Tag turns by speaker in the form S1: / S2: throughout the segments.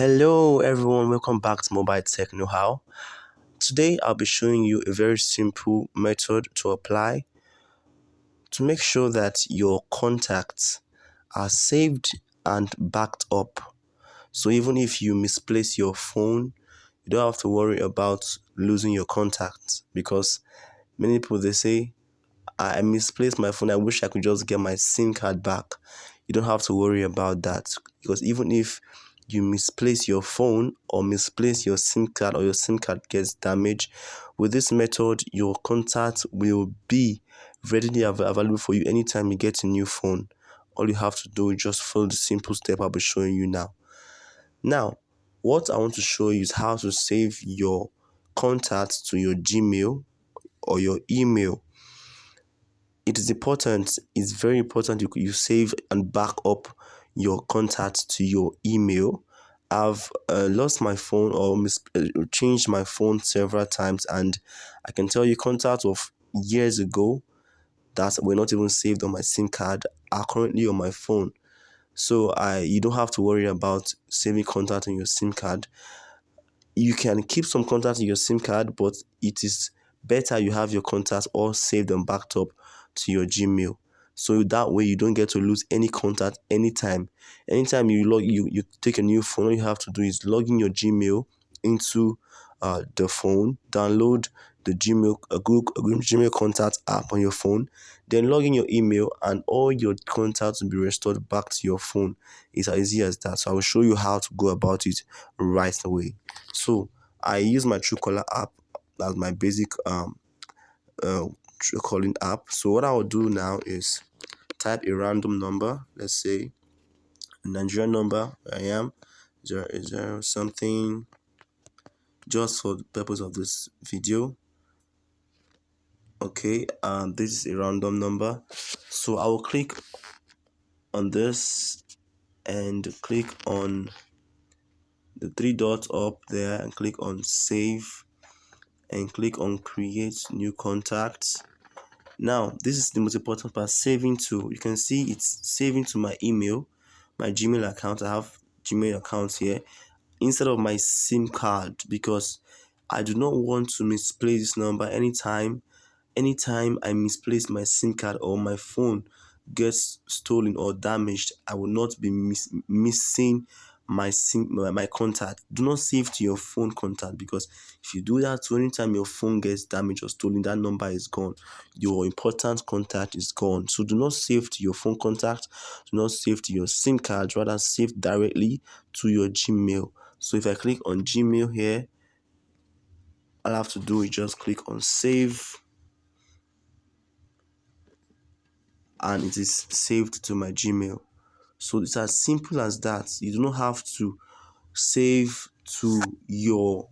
S1: Hello everyone, welcome back to Mobile Tech Know-how. Today I'll be showing you a very simple method to apply to make sure that your contacts are saved and backed up. So even if you misplace your phone, you don't have to worry about losing your contacts, because many people they say, I misplaced my phone, I wish I could just get my SIM card back. You don't have to worry about that, because even if you misplace your phone or misplace your SIM card, or your SIM card gets damaged, with this method your contact will be readily available for you anytime you get a new phone. All you have to do is just follow the simple step I'll be showing you now. Now, what I want to show you is how to save your contacts to your Gmail or your email. It is important, it's very important you save and back up your contacts to your email. I've lost my phone or changed my phone several times, and I can tell you contacts of years ago that were not even saved on my SIM card are currently on my phone. So you don't have to worry about saving contact on your SIM card. You can keep some contacts in your SIM card, but it is better you have your contacts all saved and backed up to your Gmail. So that way you don't get to lose any contact anytime. Anytime you take a new phone, all you have to do is log in your Gmail into the phone, download the Google Gmail contact app on your phone, then log in your email, and all your contacts will be restored back to your phone. It's as easy as that. So I will show you how to go about it right away. So I use my Truecaller app as my basic True calling app. So what I will do now is type a random number. Let's say a Nigerian number. I am 0 something, just for the purpose of this video. Okay, this is a random number. So I will click on this and click on the three dots up there and click on save and click on create new contacts. Now this is the most important part, saving to. You can see it's saving to my email, my Gmail account. I have Gmail account here instead of my SIM card, because I do not want to misplace this number anytime I misplace my SIM card or my phone gets stolen or damaged. I will not be missing my contact. Do not save to your phone contact, because if you do that, so anytime your phone gets damaged or stolen, that number is gone. Your important contact is gone. So do not save to your phone contact. Do not save to your SIM card. Rather save directly to your Gmail. So if I click on Gmail here, all I have to do is just click on save, and it is saved to my Gmail. So it's as simple as that. You do not have to save to your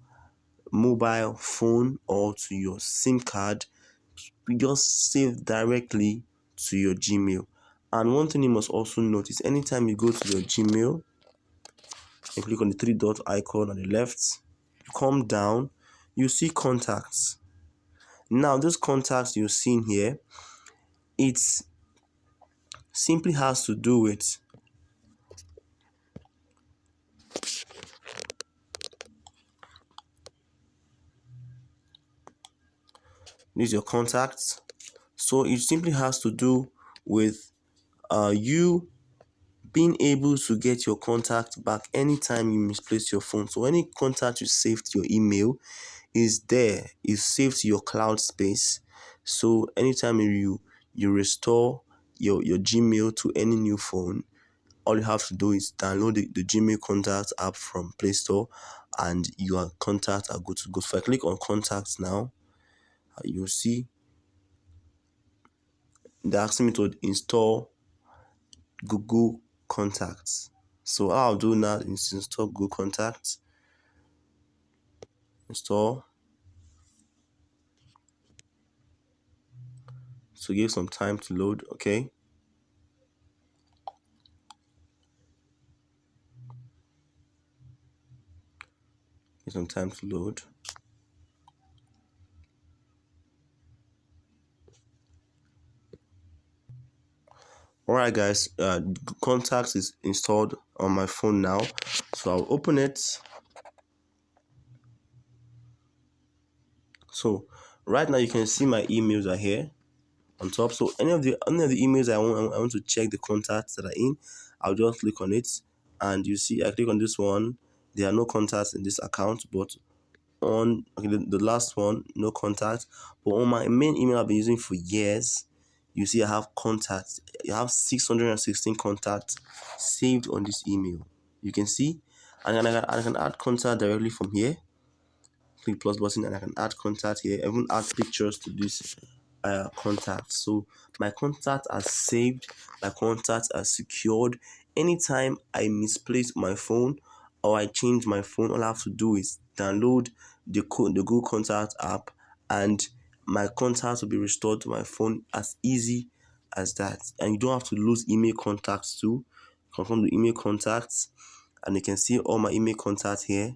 S1: mobile phone or to your SIM card. You just save directly to your Gmail. And one thing you must also notice, anytime you go to your Gmail and click on the three dot icon on the left, you come down, you see contacts. Now those contacts you're seeing here, it simply has to do with these your contacts. So it simply has to do with you being able to get your contact back anytime you misplace your phone. So any contact you saved to your email is saved to your cloud space. So anytime you restore your Gmail to any new phone, all you have to do is download the Gmail contacts app from Play Store, and your contacts are good to go. So if I click on contacts now, you'll see they're asking me to install Google Contacts. So all I'll do now is install Google Contacts. Install. So give some time to load. Okay. Give some time to load. Alright guys, Contacts is installed on my phone now, so I'll open it. So right now you can see my emails are here on top. So any of the emails I want to check the contacts that are in, I'll just click on it, and you see I click on this one. There are no contacts in this account, but on the last one, no contact. But on my main email I've been using for years, you see I have contacts. I have 616 contacts saved on this email. You can see, and I can add contact directly from here. Click plus button and I can add contact here. I even add pictures to this contact. So my contacts are saved, my contacts are secured. Anytime I misplace my phone or I change my phone, all I have to do is download the Google Contact app, and my contacts will be restored to my phone as easy as that. And you don't have to lose email contacts too. Confirm the email contacts, and you can see all my email contacts here,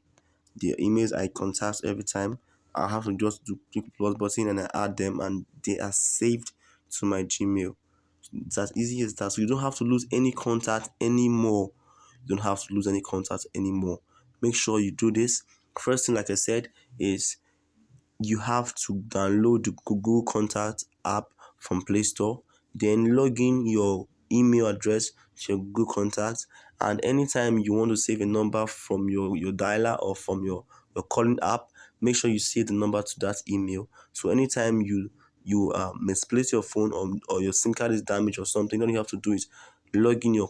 S1: the emails I contact every time. I have to just do click plus button and I add them, and they are saved to my Gmail. It's as easy as that. So you don't have to lose any contact anymore. You don't have to lose any contact anymore. Make sure you do this. First thing, like I said, is you have to download the Google Contact app from Play Store, then log in your email address to your Google Contacts, and anytime you want to save a number from your dialer or from your calling app, make sure you save the number to that email. So anytime you misplace your phone, or your SIM card is damaged or something, all you have to do is log in your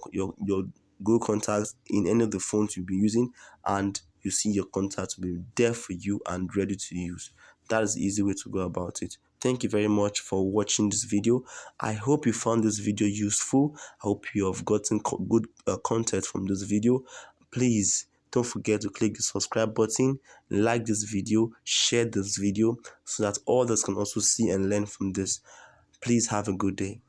S1: Google Contacts in any of the phones you'll be using, and you see your contacts will be there for you and ready to use. That is the easy way to go about it. Thank you very much for watching this video. I hope you found this video useful. I hope you have gotten good content from this video. Please don't forget to click the subscribe button, like this video, share this video, so that others can also see and learn from this. Please have a good day.